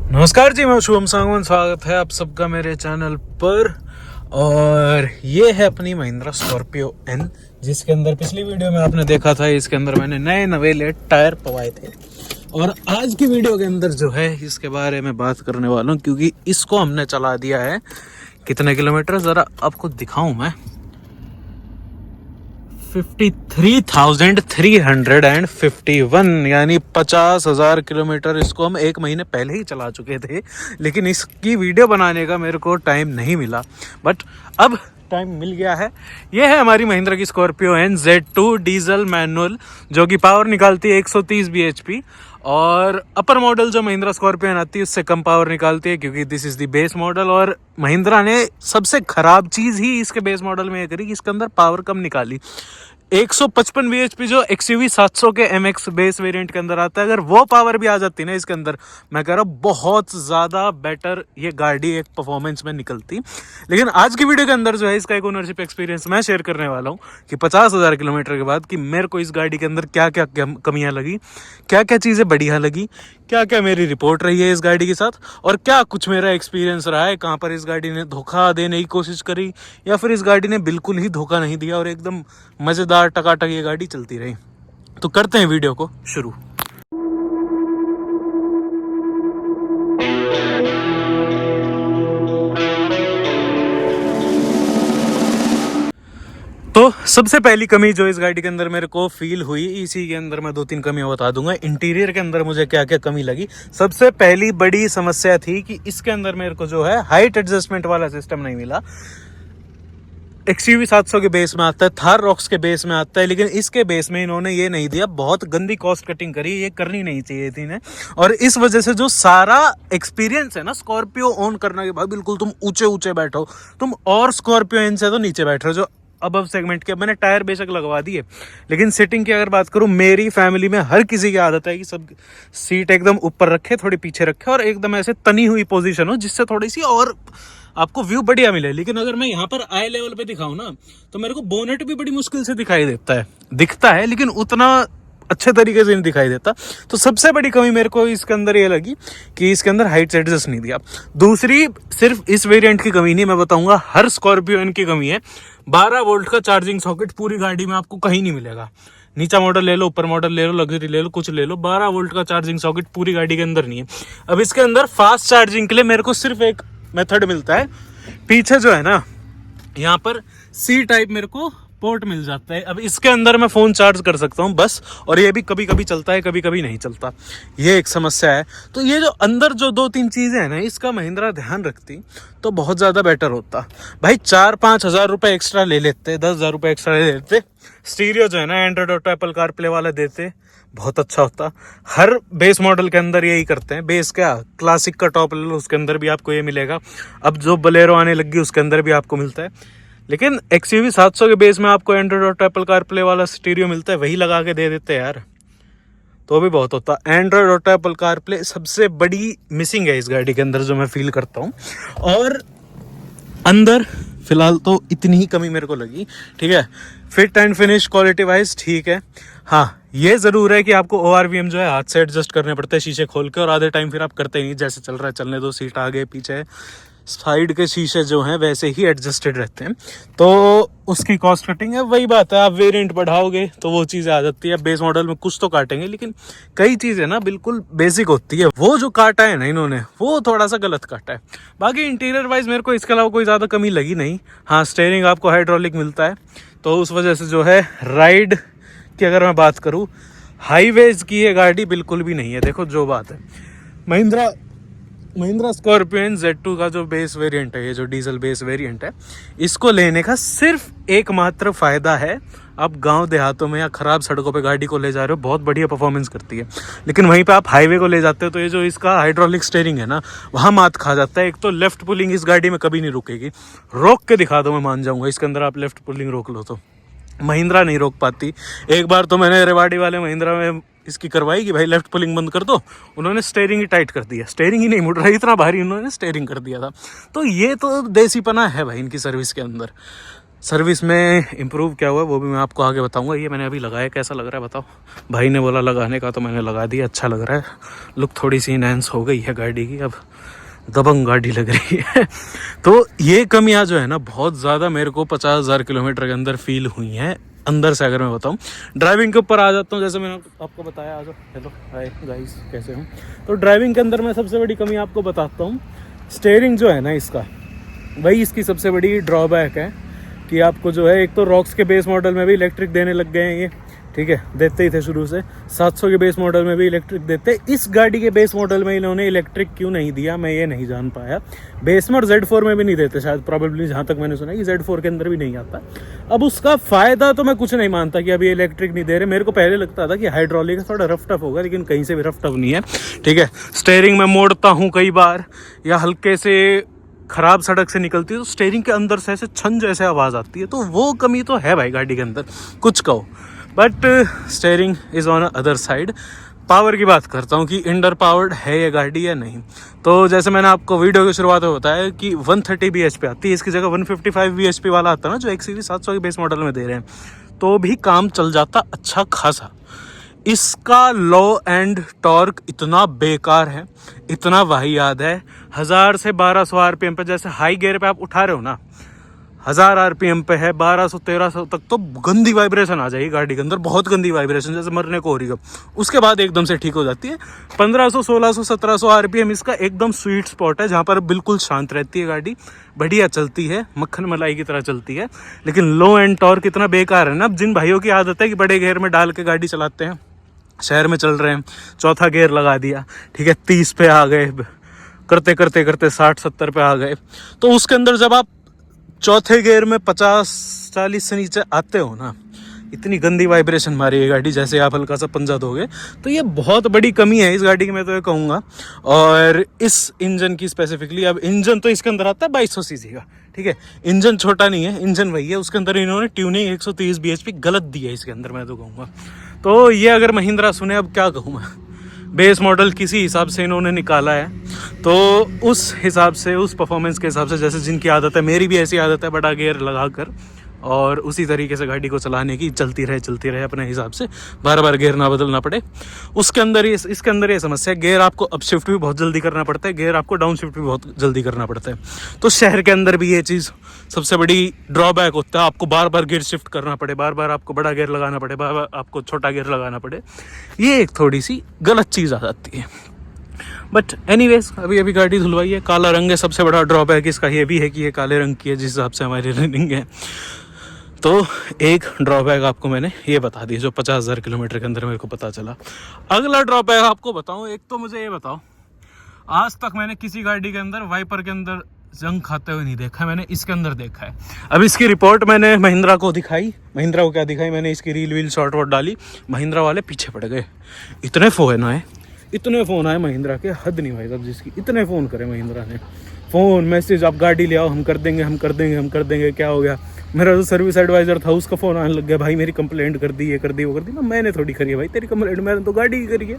नमस्कार जी, मैं शुभम सांगवान। स्वागत है आप सबका मेरे चैनल पर। और ये है अपनी महिंद्रा स्कॉर्पियो एन, जिसके अंदर पिछली वीडियो में आपने देखा था। इसके अंदर मैंने नए नवेले टायर पवाए थे और आज की वीडियो के अंदर जो है इसके बारे में बात करने वाला हूँ, क्योंकि इसको हमने चला दिया है कितने किलोमीटर ज़रा आपको दिखाऊं मैं। 53,351, यानी 50,000 किलोमीटर इसको हम एक महीने पहले ही चला चुके थे, लेकिन इसकी वीडियो बनाने का मेरे को टाइम नहीं मिला। बट अब टाइम मिल गया है। ये है हमारी महिंद्रा की Scorpio N Z2 diesel manual, जो कि पावर निकालती है 130 bhp। और अपर मॉडल जो महिंद्रा स्कॉर्पियो एन आती है उससे कम पावर निकालती है, क्योंकि this is the base model. और महिंद्रा ने सबसे ख़राब चीज़ ही इसके बेस मॉडल में ये करी कि इसके अंदर पावर कम निकाली। 155 bhp जो XUV 700 के MX बेस वेरिएंट के अंदर आता है, अगर वो पावर भी आ जाती ना इसके अंदर, मैं कह रहा हूँ बहुत ज़्यादा बेटर ये गाड़ी एक परफॉर्मेंस में निकलती। लेकिन आज की वीडियो के अंदर जो है इसका एक ओनरशिप एक्सपीरियंस मैं शेयर करने वाला हूँ कि 50,000 किलोमीटर के बाद कि मेरे को इस गाड़ी के अंदर क्या क्या कमियाँ लगी, क्या क्या चीज़ें बढ़िया लगी, क्या क्या मेरी रिपोर्ट रही है इस गाड़ी के साथ, और क्या कुछ मेरा एक्सपीरियंस रहा है, कहाँ पर इस गाड़ी ने धोखा देने की कोशिश करी या फिर इस गाड़ी ने बिल्कुल ही धोखा नहीं दिया और एकदम मज़ेदार टकाटक ये गाड़ी चलती रही। तो करते हैं वीडियो को शुरू। तो सबसे पहली कमी जो इस गाड़ी के अंदर मेरे को फील हुई, इसी के अंदर मैं 2-3 कमियां बता दूंगा। इंटीरियर के अंदर मुझे क्या क्या कमी लगी। सबसे पहली बड़ी समस्या थी कि इसके अंदर मेरे को जो है हाइट एडजस्टमेंट वाला सिस्टम नहीं मिला। XUV 700 के बेस में आता है, थार रॉक्स के बेस में आता है, लेकिन इसके बेस में इन्होंने ये नहीं दिया। बहुत गंदी कॉस्ट कटिंग करी, ये करनी नहीं चाहिए थी इन्हें। और इस वजह से जो सारा एक्सपीरियंस है ना स्कॉर्पियो ऑन करने के बाद, बिल्कुल तुम ऊंचे ऊंचे बैठो तुम, और स्कॉर्पियो एन से तो नीचे बैठ रहे हो जो अबव सेगमेंट के। मैंने टायर बेशक लगवा दिए, लेकिन सीटिंग की अगर बात करूं, मेरी फैमिली में हर किसी की आदत है कि सब सीट एकदम ऊपर रखे, थोड़ी पीछे रखे और एकदम ऐसे तनी हुई पोजीशन हो, जिससे थोड़ी सी और आपको व्यू बढ़िया मिले। लेकिन अगर मैं यहाँ पर आई लेवल पे दिखाऊं ना, तो मेरे को बोनेट भी बड़ी मुश्किल से दिखता है, लेकिन उतना अच्छे तरीके से नहीं दिखाई देता। तो सबसे बड़ी कमी मेरे को इसके अंदर ये लगी कि इसके अंदर हाइट एडजस्ट नहीं दिया। दूसरी सिर्फ इस वेरिएंट की कमी नहीं, मैं बताऊंगा हर स्कॉर्पियो इनकी कमी है। 12 वोल्ट का चार्जिंग सॉकेट पूरी गाड़ी में आपको कहीं नहीं मिलेगा। नीचा मॉडल ले लो, ऊपर मॉडल ले लो, लग्जरी ले लो, कुछ ले लो, 12 वोल्ट का चार्जिंग सॉकेट पूरी गाड़ी के अंदर नहीं है। अब इसके अंदर फास्ट चार्जिंग के लिए मेरे को सिर्फ एक मेथड मिलता है। पीछे जो है ना, यहाँ पर C टाइप मेरे को पोर्ट मिल जाता है। अब इसके अंदर मैं फ़ोन चार्ज कर सकता हूँ बस, और ये भी कभी कभी चलता है, कभी कभी नहीं चलता। ये एक समस्या है। तो ये जो अंदर जो 2-3 चीज़ें हैं ना, इसका महिंद्रा ध्यान रखती तो बहुत ज़्यादा बेटर होता। भाई 4-5 हज़ार रुपये एक्स्ट्रा ले लेते, 10,000 रुपये एक्स्ट्रा ले लेते। स्टीरियो जो है ना एंड्रॉइड ऑटो एप्पल कारप्ले वाला देते, बहुत अच्छा होता। हर बेस मॉडल के अंदर यही करते हैं। बेस क्या, क्लासिक का टॉप ले लो, उसके अंदर भी आपको ये मिलेगा। अब जो बोलेरो आने लगी उसके अंदर भी आपको मिलता है। लेकिन XUV 700 के बेस में आपको एंड्रॉइड ऑटो एप्पल कारप्ले वाला स्टीरियो मिलता है, वही लगा के दे देते हैं यार, तो भी बहुत होता। एंड्रॉइड ऑटो एप्पल कारप्ले सबसे बड़ी मिसिंग है इस गाड़ी के अंदर, जो मैं फील करता हूँ। और अंदर फिलहाल तो इतनी ही कमी मेरे को लगी। ठीक है, fit and finish quality wise ठीक है। हाँ, ये ज़रूर है कि आपको ORVM जो है हाथ से एडजस्ट करने पड़ते हैं शीशे खोल के, और आधे टाइम फिर आप करते ही नहीं, जैसे चल रहा है चलने दो, सीट आगे पीछे साइड के शीशे जो हैं वैसे ही एडजस्टेड रहते हैं, तो उसकी कॉस्ट कटिंग है। वही बात है, आप वेरिएंट बढ़ाओगे तो वो चीज़ें आ जाती है। बेस मॉडल में कुछ तो काटेंगे, लेकिन कई चीज़ें ना बिल्कुल बेसिक होती है। वो जो काटा है ना इन्होंने, वो थोड़ा सा गलत काटा है। बाकी इंटीरियर वाइज मेरे को इसके अलावा कोई ज़्यादा कमी लगी नहीं। हाँ, स्टीयरिंग आपको हाइड्रोलिक मिलता है, तो उस वजह से जो है राइड की अगर मैं बात करूँ, हाईवेज की ये गाड़ी बिल्कुल भी नहीं है। देखो जो बात है, महिंद्रा स्कॉर्पियो एन Z2 का जो बेस वेरिएंट है, ये जो डीजल बेस वेरिएंट है, इसको लेने का सिर्फ एकमात्र फ़ायदा है, आप गांव देहातों में या ख़राब सड़कों पे गाड़ी को ले जा रहे हो, बहुत बढ़िया परफॉर्मेंस करती है। लेकिन वहीं पे आप हाईवे को ले जाते हो तो ये जो इसका हाइड्रोलिक स्टीयरिंग है ना, वहाँ मात खा जाता है। एक तो लेफ्ट पुलिंग इस गाड़ी में कभी नहीं रुकेगी। रोक के दिखा दो, मैं मान जाऊँगा इसके अंदर आप लेफ्ट पुलिंग रोक लो तो। महिंद्रा नहीं रोक पाती। एक बार तो मैंने रेवाड़ी वाले महिंद्रा में इसकी करवाई कि भाई लेफ्ट पुलिंग बंद कर दो, उन्होंने स्टीयरिंग ही टाइट कर दिया, स्टीयरिंग ही नहीं मुड़ रहा, इतना भारी उन्होंने स्टीयरिंग कर दिया था। तो ये तो देसीपना है भाई इनकी सर्विस के अंदर। सर्विस में इम्प्रूव क्या हुआ है वो भी मैं आपको आगे बताऊंगा। ये मैंने अभी लगाया, कैसा लग रहा है बताओ। भाई ने बोला लगाने का तो मैंने लगा दिया, अच्छा लग रहा है। लुक थोड़ी सी इनहेंस हो गई है गाड़ी की, अब दबंग गाड़ी लग रही है। तो ये कमियां जो है ना बहुत ज़्यादा मेरे को 50,000 किलोमीटर के अंदर फील हुई हैं अंदर से। अगर मैं बताऊं ड्राइविंग के ऊपर आ जाता हूं, जैसे मैंने आपको बताया। आ जाओ, हेलो हाय गाइस, कैसे हूँ। तो ड्राइविंग के अंदर मैं सबसे बड़ी कमी आपको बताता हूँ। स्टीयरिंग जो है ना इसका, वही इसकी सबसे बड़ी ड्रॉबैक है कि आपको जो है, एक तो रॉक्स के बेस मॉडल में भी इलेक्ट्रिक देने लग गए हैं ये, ठीक है, देते ही थे शुरू से। 700 के बेस मॉडल में भी इलेक्ट्रिक देते। इस गाड़ी के बेस मॉडल में इन्होंने इलेक्ट्रिक क्यों नहीं दिया मैं ये नहीं जान पाया। बेस में और Z4 में भी नहीं देते शायद, प्रॉबेबली जहाँ तक मैंने सुना कि Z4 के अंदर भी नहीं आता। अब उसका फ़ायदा तो मैं कुछ नहीं मानता कि अभी इलेक्ट्रिक नहीं दे रहे। मेरे को पहले लगता था कि हाइड्रोलिक थोड़ा रफ टफ होगा, लेकिन कहीं से भी रफ टफ नहीं है, ठीक है। स्टीयरिंग में मोड़ता हूँ कई बार, या हल्के से ख़राब सड़क से निकलती है तो स्टीयरिंग के अंदर से ऐसे छन जैसे आवाज़ आती है। तो वो कमी तो है भाई गाड़ी के अंदर, कुछ कहो। But steering is on other side. Power की बात करता हूँ कि अंडर पावर्ड है ये गाड़ी या नहीं। तो जैसे मैंने आपको वीडियो की शुरुआत में बताया कि 130 bhp आती है, इसकी जगह 155 bhp वाला आता है ना, जो XCV 700 के बेस मॉडल में दे रहे हैं, तो भी काम चल जाता अच्छा खासा। इसका लो एंड टॉर्क इतना बेकार है, इतना वाहियात है। 1000 से 1200 RPM पे, जैसे हाई गियर पे आप उठा रहे हो ना, 1000 RPM पे है, 1200-1300 तक तो गंदी वाइब्रेशन आ जाएगी गाड़ी के अंदर, बहुत गंदी वाइब्रेशन, जैसे मरने को हो रही है। उसके बाद एकदम से ठीक हो जाती है। 1500, 1600, 1700 RPM इसका एकदम स्वीट स्पॉट है, जहाँ पर बिल्कुल शांत रहती है गाड़ी, बढ़िया चलती है, मक्खन मलाई की तरह चलती है। लेकिन लो एंड टॉर्क इतना बेकार है ना। अब जिन भाइयों की आदत है कि बड़े गियर में डाल के गाड़ी चलाते हैं, शहर में चल रहे हैं, चौथा गियर लगा दिया, ठीक है, 30 पे आ गए, करते करते करते 60-70 पे आ गए, तो उसके अंदर जब आप चौथे गियर में 50-40 से नीचे आते हो ना, इतनी गंदी वाइब्रेशन मारी है गाड़ी, जैसे आप हल्का सा पंजा दोगे। तो ये बहुत बड़ी कमी है इस गाड़ी की, मैं तो ये कहूँगा। और इस इंजन की स्पेसिफिकली, अब इंजन तो इसके अंदर आता है 2200 सीसी का, ठीक है, इंजन छोटा नहीं है, इंजन वही है। उसके अंदर इन्होंने ट्यूनिंग 130 bhp गलत दी है इसके अंदर, मैं तो कहूँगा। तो ये अगर महिंद्रा सुने, अब क्या कहूँ मैं, बेस मॉडल किसी हिसाब से इन्होंने निकाला है, तो उस हिसाब से, उस परफॉर्मेंस के हिसाब से, जैसे जिनकी आदत है, मेरी भी ऐसी आदत है, बड़ा गियर लगा कर और उसी तरीके से गाड़ी को चलाने की, चलती रहे अपने हिसाब से, बार बार गियर ना बदलना पड़े। उसके अंदर इसके अंदर ये समस्या है, गियर आपको अप शिफ्ट भी बहुत जल्दी करना पड़ता है, गियर आपको डाउन शिफ्ट भी बहुत जल्दी करना पड़ता है। तो शहर के अंदर भी ये चीज़ सबसे बड़ी ड्रॉबैक होता है, आपको बार बार गियर शिफ्ट करना पड़े, बार बार आपको बड़ा गियर लगाना पड़े, बार बार आपको छोटा गियर लगाना पड़े। ये एक थोड़ी सी गलत चीज़ आ जाती है। बट एनीवेज, अभी गाड़ी धुलवाई है, काला रंग है, सबसे बड़ा ड्रॉबैक इसका ये भी है कि ये काले रंग की है, जिस हिसाब से हमारी रनिंग है। तो एक ड्रॉबैक आपको मैंने ये बता दी जो 50,000 किलोमीटर के अंदर मेरे को पता चला। अगला ड्रॉबैक आपको बताऊं, एक तो मुझे ये बताओ, आज तक मैंने किसी गाड़ी के अंदर वाइपर के अंदर जंग खाते हुए नहीं देखा, मैंने इसके अंदर देखा है। अब इसकी रिपोर्ट मैंने महिंद्रा को दिखाई, महिंद्रा को क्या दिखाई, मैंने इसकी रील वील शॉर्ट वॉट डाली, महिंद्रा वाले पीछे पड़ गए। इतने फ़ोन आए महिंद्रा के, हद नहीं भाई साहब जिसकी, इतने फ़ोन करे महिंद्रा ने, फ़ोन मैसेज, आप गाड़ी ले आओ, हम कर देंगे, क्या हो गया। मेरा जो सर्विस एडवाइज़र था उसका फ़ोन आने लग गया, भाई मेरी कंप्लेंट कर दी, ये कर दी, वो कर दी। मैंने थोड़ी करी है भाई तेरी कंप्लेंट, मैंने तो गाड़ी ही करी है।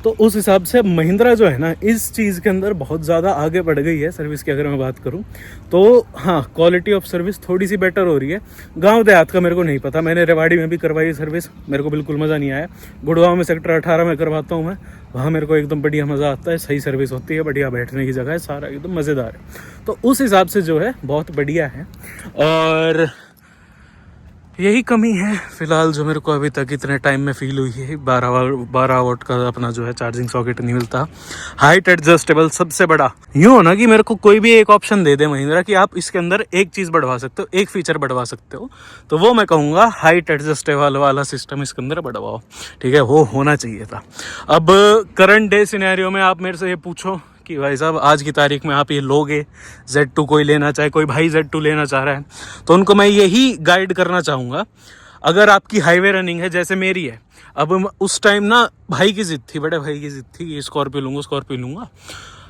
तो उस हिसाब से महिंद्रा जो है ना, इस चीज़ के अंदर बहुत ज़्यादा आगे बढ़ गई है सर्विस की। अगर मैं बात करूं तो हाँ, क्वालिटी ऑफ सर्विस थोड़ी सी बेटर हो रही है। गांव देहात का मेरे को नहीं पता, मैंने रेवाड़ी में भी करवाई सर्विस, मेरे को बिल्कुल मज़ा नहीं आया। गुड़गांव में सेक्टर 18 में करवाता हूँ मैं, वहाँ मेरे को एकदम बढ़िया मज़ा आता है, सही सर्विस होती है, बढ़िया बैठने की जगह है, सारा एकदम मज़ेदार है। तो उस हिसाब से जो है बहुत बढ़िया है। और यही कमी है फिलहाल जो मेरे को अभी तक इतने टाइम में फील हुई है। 12 वोट का अपना जो है चार्जिंग सॉकेट नहीं मिलता। हाइट एडजस्टेबल सबसे बड़ा यूँ हो ना कि मेरे को कोई भी एक ऑप्शन दे दे महिंद्रा कि आप इसके अंदर एक चीज़ बढ़वा सकते हो, एक फीचर बढ़वा सकते हो, तो वो मैं कहूँगा हाइट एडजस्टेबल वाला सिस्टम इसके अंदर बढ़वाओ, ठीक है, वो होना चाहिए था। अब करंट डे सिनेरियो में आप मेरे से ये पूछो कि भाई साहब आज की तारीख में आप ये लोगे, Z2 कोई लेना चाहे, कोई भाई Z2 लेना चाह रहा है, तो उनको मैं यही गाइड करना चाहूँगा। अगर आपकी हाईवे रनिंग है जैसे मेरी है, अब उस टाइम ना भाई की ज़िद थी, बड़े भाई की ज़िद थी कि स्कॉर्पियो लूँगा।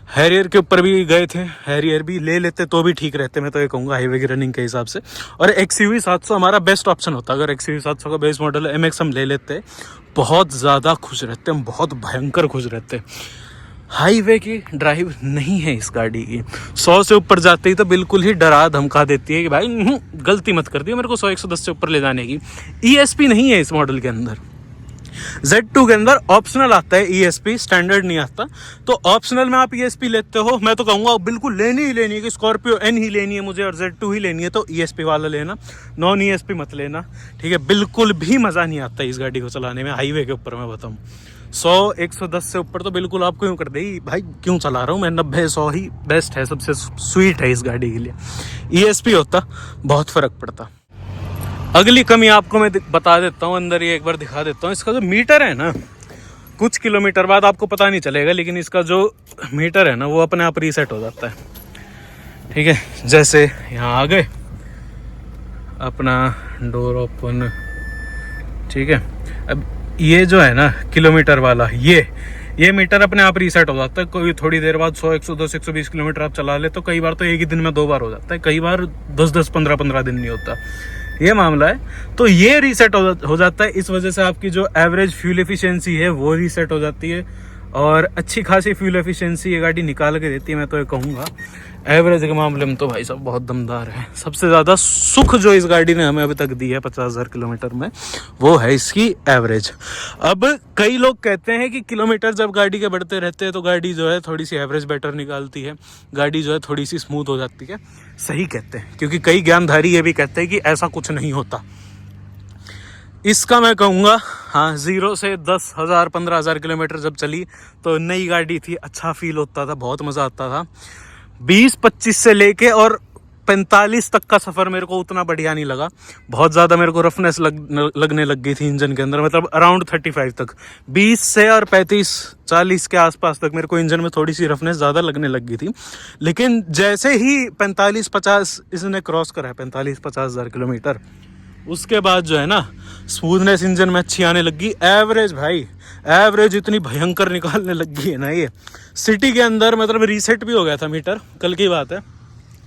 हैरियर के ऊपर भी गए थे, हैरियर भी ले लेते तो भी ठीक रहते, मैं तो ये कहूँगा हाईवे की रनिंग के हिसाब से। और XUV 700 हमारा बेस्ट ऑप्शन होता, अगर XUV 700 का बेस मॉडल MX हम ले लेते, बहुत ज़्यादा खुश रहते हम, बहुत भयंकर खुश रहते। हाईवे की ड्राइव नहीं है इस गाड़ी की। 100 से ऊपर जाते ही तो बिल्कुल ही डरा धमका देती है कि भाई गलती मत कर दियो मेरे को 100-110 से ऊपर ले जाने की। ESP नहीं है इस मॉडल के अंदर। Z2 के अंदर ऑप्शनल आता है ESP, स्टैंडर्ड नहीं आता। तो ऑप्शनल में आप ESP लेते हो, मैं तो कहूँगा बिल्कुल लेनी ही लेनी है कि स्कॉर्पियो N ही लेनी है मुझे और Z2 ही लेनी है तो ESP वाला लेना, नॉन ESP मत लेना, ठीक है। बिल्कुल भी मज़ा नहीं आता इस गाड़ी को चलाने में हाईवे के ऊपर। मैं बताऊँ 100-110 से ऊपर तो बिल्कुल आपको यूँ कर देगी भाई क्यों चला रहा हूँ मैं, 90-100 ही बेस्ट है, सबसे स्वीट है इस गाड़ी के लिए। ESP होता बहुत फ़र्क पड़ता। अगली कमी आपको मैं बता देता हूँ, अंदर ये एक बार दिखा देता हूँ। इसका जो मीटर है ना, कुछ किलोमीटर बाद आपको पता नहीं चलेगा, लेकिन इसका जो मीटर है ना वो अपने आप रीसेट हो जाता है, ठीक है। जैसे यहाँ आ गए, अपना डोर ओपन, ठीक है। अब ये जो है ना किलोमीटर वाला, ये मीटर अपने आप रीसेट हो जाता है। कोई थोड़ी देर बाद 100, 110, 120 किलोमीटर आप चला ले तो कई बार तो एक ही दिन में 2 बार हो जाता है, कई बार 10-10, 15-15 दिन नहीं होता, ये मामला है। तो ये रीसेट हो जाता है, इस वजह से आपकी जो एवरेज फ्यूल एफिशिएंसी है वो रीसेट हो जाती है और अच्छी खासी फ्यूल एफिशिएंसी ये गाड़ी निकाल के देती है। मैं तो ये कहूँगा एवरेज के मामले में तो भाई साहब बहुत दमदार है। सबसे ज़्यादा सुख जो इस गाड़ी ने हमें अभी तक दी है 50,000 किलोमीटर में, वो है इसकी एवरेज। अब कई लोग कहते हैं कि किलोमीटर जब गाड़ी के बढ़ते रहते हैं तो गाड़ी जो है थोड़ी सी एवरेज बेटर निकालती है, गाड़ी जो है थोड़ी सी स्मूथ हो जाती है। सही कहते हैं, क्योंकि कई ज्ञानधारी ये भी कहते हैं कि ऐसा कुछ नहीं होता। इसका मैं कहूँगा हाँ, 0 से 10,000 15,000 किलोमीटर जब चली तो नई गाड़ी थी, अच्छा फील होता था, बहुत मज़ा आता था। 20-25 से लेके और 45 तक का सफ़र मेरे को उतना बढ़िया नहीं लगा, बहुत ज़्यादा मेरे को रफनेस लगने लग गई थी इंजन के अंदर, मतलब अराउंड 35 तक। 20 से और 35-40 के आसपास तक मेरे को इंजन में थोड़ी सी रफनेस ज़्यादा लगने लग गई थी। लेकिन जैसे ही 45-50 इसने क्रॉस करा है, 45-50 हज़ार किलोमीटर, उसके बाद जो है ना स्मूथनेस इंजन में अच्छी आने लगी। एवरेज भाई, एवरेज इतनी भयंकर निकालने लग गई है ना ये सिटी के अंदर, मतलब रीसेट भी हो गया था मीटर। कल की बात है,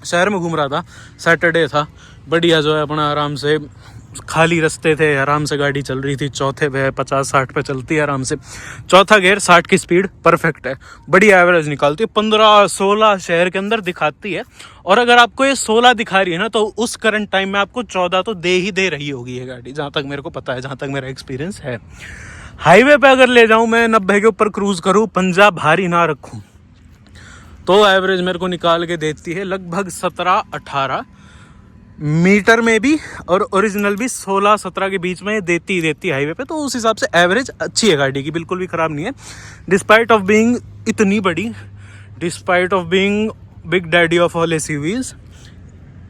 शहर में घूम रहा था, सैटरडे था, बढ़िया जो है अपना आराम से, खाली रास्ते थे, आराम से गाड़ी चल रही थी, चौथे पे 50-60 पे चलती है आराम से, चौथा गियर 60 की स्पीड परफेक्ट है, बड़ी एवरेज निकालती है, 15-16 शहर के अंदर दिखाती है। और अगर आपको ये 16 दिखा रही है ना तो उस करंट टाइम में आपको 14 तो दे ही दे रही होगी ये गाड़ी, जहाँ तक मेरे को पता है, जहाँ तक मेरा एक्सपीरियंस है। हाईवे पे अगर ले जाऊँ मैं 90 के ऊपर क्रूज करूँ, पंजा भारी ना रखूँ, तो एवरेज मेरे को निकाल के देती है लगभग 17-18 मीटर में भी, और ओरिजिनल भी 16-17 के बीच में देती है हाईवे पे। तो उस हिसाब से एवरेज अच्छी है गाड़ी की, बिल्कुल भी ख़राब नहीं है। डिस्पाइट ऑफ बीइंग इतनी बड़ी, despite of being big daddy of all SUVs,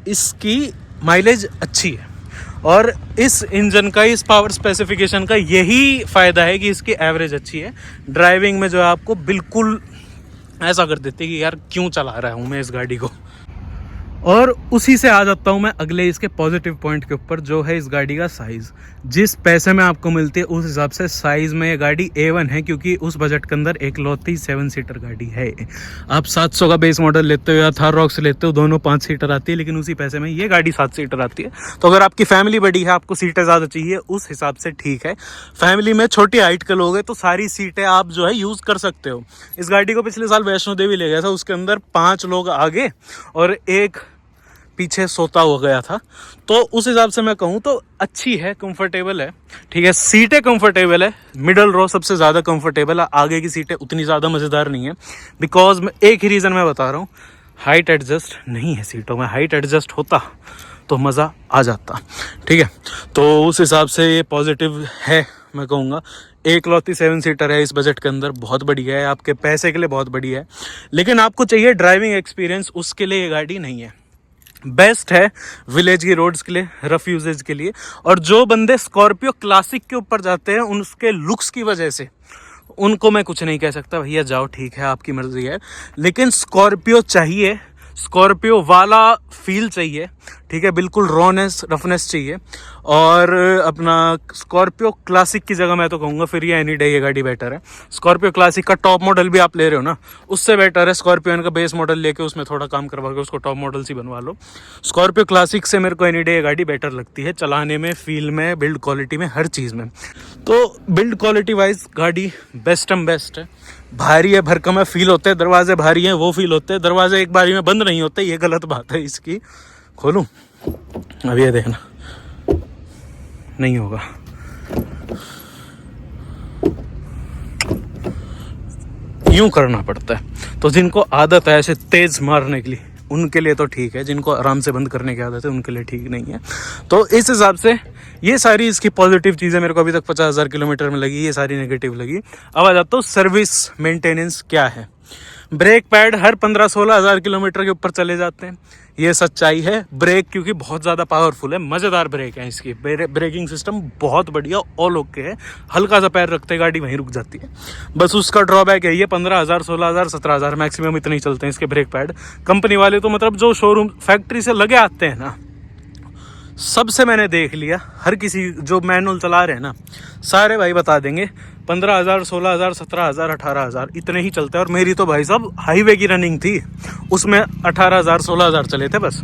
इसकी माइलेज अच्छी है। और इस इंजन का, इस पावर स्पेसिफिकेशन का यही फ़ायदा है कि इसकी एवरेज अच्छी है। ड्राइविंग में जो है आपको बिल्कुल ऐसा कर देती है कि यार क्यों चला रहा हूँ मैं इस गाड़ी को। और उसी से आ जाता हूँ मैं अगले इसके पॉजिटिव पॉइंट के ऊपर, जो है इस गाड़ी का साइज़। जिस पैसे में आपको मिलती है उस हिसाब से साइज़ में ये गाड़ी A1 है, क्योंकि उस बजट के अंदर एकलौती 7 सीटर गाड़ी है। आप 700 का बेस मॉडल लेते हो या थार रॉक्स लेते हो, दोनों 5 सीटर आती है, लेकिन उसी पैसे में ये गाड़ी 7 सीटर आती है। तो अगर आपकी फैमिली बड़ी है, आपको सीटें ज़्यादा चाहिए, उस हिसाब से ठीक है। फैमिली में छोटी हाइट के लोग हैं तो सारी सीटें आप जो है यूज़ कर सकते हो। इस गाड़ी को पिछले साल वैष्णो देवी ले गया था, उसके अंदर 5 लोग आगे और 1 पीछे सोता हो गया था। तो उस हिसाब से मैं कहूँ तो अच्छी है, कंफर्टेबल है, ठीक है। सीटें कंफर्टेबल है, मिडल रो सबसे ज़्यादा कंफर्टेबल है, आगे की सीटें उतनी ज़्यादा मज़ेदार नहीं है। बिकॉज मैं एक ही रीज़न मैं बता रहा हूँ, हाइट एडजस्ट नहीं है सीटों में। हाइट एडजस्ट होता तो मज़ा आ जाता, ठीक है। तो उस हिसाब से ये पॉजिटिव है, मैं कहूँगा। एकलौती 7 सीटर है इस बजट के अंदर, बहुत बढ़िया है, आपके पैसे के लिए बहुत बढ़िया है। लेकिन आपको चाहिए ड्राइविंग एक्सपीरियंस, उसके लिए ये गाड़ी नहीं है। बेस्ट है विलेज की रोड्स के लिए, रफ यूजेज के लिए। और जो बंदे स्कॉर्पियो क्लासिक के ऊपर जाते हैं, उनके लुक्स की वजह से उनको मैं कुछ नहीं कह सकता, भैया जाओ ठीक है, आपकी मर्जी है। लेकिन स्कॉर्पियो चाहिए, स्कॉर्पियो वाला फील चाहिए, ठीक है, बिल्कुल रॉनेस रफनेस चाहिए। और अपना स्कॉर्पियो क्लासिक की जगह मैं तो कहूँगा फिर ये एनी डे ये गाड़ी बेटर है। स्कॉर्पियो क्लासिक का टॉप मॉडल भी आप ले रहे हो ना, उससे बेटर है स्कॉर्पियो का बेस मॉडल लेके उसमें थोड़ा काम करवा के उसको टॉप मॉडल ही बनवा लो। स्कॉर्पियो क्लासिक से मेरे को एनी डे ये गाड़ी बेटर लगती है, चलाने में, फील में, बिल्ड क्वालिटी में, हर चीज़ में। तो बिल्ड क्वालिटी वाइज गाड़ी बेस्ट है। भारी है भरकम है फील होते हैं, दरवाजे भारी हैं वो फील होते हैं, दरवाजे एक बारी में बंद नहीं होते, ये गलत बात है इसकी। खोलूं? अब ये देखना नहीं होगा। यूं करना पड़ता है। तो जिनको आदत है ऐसे तेज मारने के लिए उनके लिए तो ठीक है, जिनको आराम से बंद करने की आदत है उनके लिए ठीक नहीं है। तो इस हिसाब से ये सारी इसकी पॉजिटिव चीज़ें मेरे को अभी तक 50,000 किलोमीटर में लगी, ये सारी नेगेटिव लगी। अब आ जाता हूँ सर्विस मेंटेनेंस क्या है। ब्रेक पैड हर 15-16 हज़ार किलोमीटर के ऊपर चले जाते हैं, ये सच्चाई है। ब्रेक क्योंकि बहुत ज़्यादा पावरफुल है, मज़ेदार ब्रेक है इसकी, ब्रेकिंग सिस्टम बहुत बढ़िया ऑल ओके है। हल्का सा पैर रखते गाड़ी वहीं रुक जाती है। बस उसका ड्रॉबैक है ये 15,000, 16,000, 17,000 मैक्सिमम इतने ही चलते हैं इसके ब्रेक पैड। कंपनी वाले तो मतलब जो शोरूम फैक्ट्री से लगे आते हैं ना, सबसे मैंने देख लिया, हर किसी जो मैनुअल चला रहे हैं ना सारे भाई बता देंगे 15,000, 16,000, 17,000, 18,000 इतने ही चलते हैं। और मेरी तो भाई साहब हाईवे की रनिंग थी, उसमें 18,000, 16,000 चले थे बस।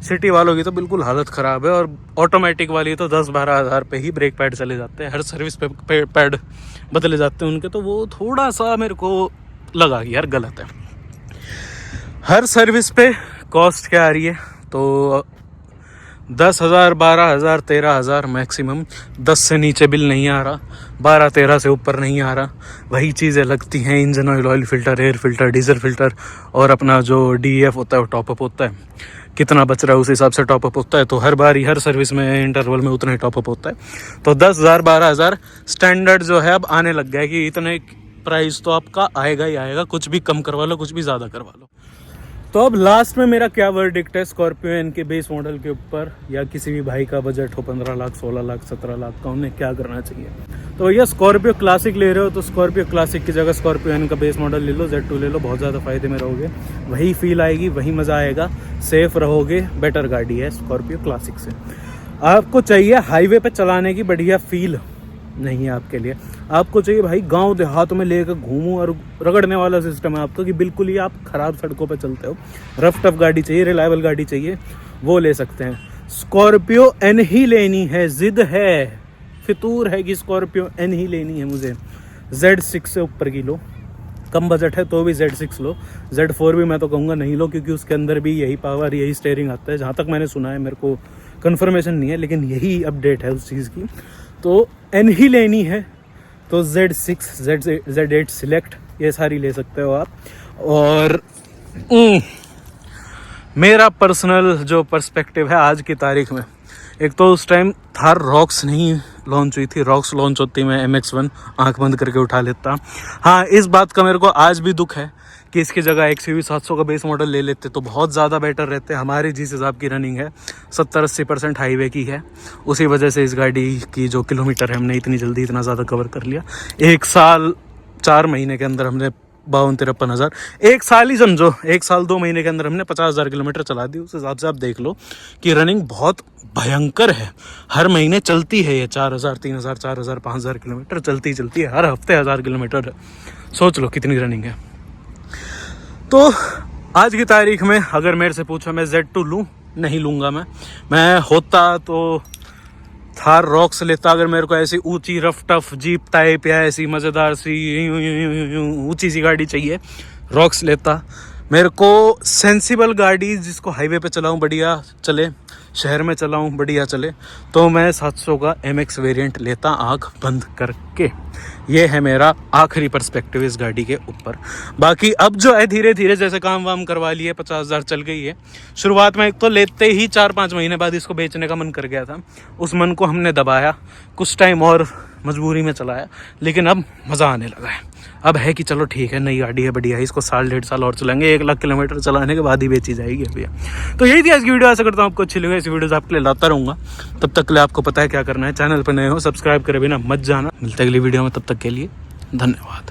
सिटी वालों की तो बिल्कुल हालत ख़राब है, और ऑटोमेटिक वाली तो 10-12 हज़ार पे ही ब्रेक पैड चले जाते हैं, हर सर्विस पे पैड बदले जाते हैं उनके। तो वो थोड़ा सा मेरे को लगा कि यार गलत है। हर सर्विस पे कॉस्ट क्या आ रही है, तो 10,000, 12,000, 13,000 मैक्सिमम। 10 से नीचे बिल नहीं आ रहा, 12-13 से ऊपर नहीं आ रहा। वही चीज़ें लगती हैं, engine oil, oil filter, air filter, diesel filter, और अपना जो DEF होता है वो टॉपअप होता है। कितना बच रहा है उस हिसाब से टॉपअप होता है। तो हर बारी हर सर्विस में इंटरवल में उतना ही टॉपअप होता है। तो 10,000, 12,000 स्टैंडर्ड जो है अब आने लग गया है कि इतने प्राइस तो आपका आएगा ही आएगा, कुछ भी कम करवा लो, कुछ भी ज़्यादा करवा लो। तो अब लास्ट में मेरा क्या वर्डिक्ट है स्कॉर्पियो एन के बेस मॉडल के ऊपर, या किसी भी भाई का बजट हो 15 लाख, 16 लाख, 17 लाख का, उन्हें क्या करना चाहिए। तो भैया स्कॉर्पियो क्लासिक ले रहे हो तो स्कॉर्पियो क्लासिक की जगह स्कॉर्पियो एन का बेस मॉडल ले लो, Z2 ले लो, बहुत ज़्यादा फायदे में रहोगे, वही फील आएगी, वही मज़ा आएगा, सेफ रहोगे, बेटर गाड़ी है स्कॉर्पियो क्लासिक से। आपको चाहिए हाईवे पे चलाने की बढ़िया फील, नहीं है आपके लिए। आपको चाहिए भाई गांव देहातों में लेकर घूमो और रगड़ने वाला सिस्टम है आपका, कि बिल्कुल ही आप खराब सड़कों पे चलते हो, रफ टफ गाड़ी चाहिए, रिलायबल गाड़ी चाहिए, वो ले सकते हैं। स्कॉर्पियो एन ही लेनी है, जिद है, फितूर है कि स्कॉर्पियो एन ही लेनी है मुझे। Z6 से ऊपर की लो, कम बजट है तो भी Z6 लो। Z4 भी मैं तो कहूँगा नहीं लो, क्योंकि उसके अंदर भी यही पावर, यही स्टीयरिंग आता है, जहाँ तक मैंने सुना है, मेरे को कन्फर्मेशन नहीं है लेकिन यही अपडेट है उस चीज़ की। तो एन ही लेनी है तो Z6, Z8 सिलेक्ट, ये सारी ले सकते हो आप। और मेरा पर्सनल जो पर्सपेक्टिव है आज की तारीख में, एक तो उस टाइम थार रॉक्स नहीं लॉन्च हुई थी, रॉक्स लॉन्च होती मैं MX-1 आंख बंद करके उठा लेता। हाँ, इस बात का मेरे को आज भी दुख है कि इसकी जगह XUV 700 का बेस मॉडल ले लेते तो बहुत ज़्यादा बेटर रहते। हमारी जिस हिसाब की रनिंग है 70-80% हाईवे की है, उसी वजह से इस गाड़ी की जो किलोमीटर है हमने इतनी जल्दी इतना ज़्यादा कवर कर लिया। 1 साल 4 महीने के अंदर हमने 52-53 हज़ार, 1 साल ही समझो, 1 साल 2 महीने के अंदर हमने 50,000 किलोमीटर चला दी। उस हिसाब से आप देख लो कि रनिंग बहुत भयंकर है। हर महीने चलती है ये 4,000, 3,000, 4,000, 5,000 किलोमीटर चलती है, हर हफ्ते 1,000 किलोमीटर। सोच लो कितनी रनिंग है। तो आज की तारीख में अगर मेरे से पूछो मैं Z2 लूँ, नहीं लूँगा। मैं होता तो थार रॉक्स लेता, अगर मेरे को ऐसी ऊंची रफ टफ जीप टाइप या ऐसी मज़ेदार सी ऊंची सी गाड़ी चाहिए, रॉक्स लेता। मेरे को सेंसिबल गाड़ी जिसको हाईवे पे चलाऊं बढ़िया चले, शहर में चलाऊं बढ़िया चले, तो मैं 700 का MX वेरिएंट लेता आंख बंद करके। ये है मेरा आखिरी पर्सपेक्टिव इस गाड़ी के ऊपर। बाकी अब जो है धीरे धीरे जैसे काम वाम करवा लिए, 50,000 चल गई है। शुरुआत में एक तो लेते ही 4-5 महीने बाद इसको बेचने का मन कर गया था, उस मन को हमने दबाया, कुछ टाइम और मजबूरी में चलाया, लेकिन अब मज़ा आने लगा है। अब है कि चलो ठीक है, नई गाड़ी है बढ़िया है, इसको 1.5 साल और चलाएंगे, 1 लाख किलोमीटर चलाने के बाद ही बेची जाएगी भैया। तो यही थी आज की वीडियो, आशा करता हूँ आपको अच्छी लगी। ऐसी वीडियोस आपके लिए लाता रहूँगा, तब तक के लिए आपको पता है क्या करना है। चैनल पर नए हो सब्सक्राइब करे बिना मत जाना। मिलते अगली वीडियो में, तब तक के लिए धन्यवाद।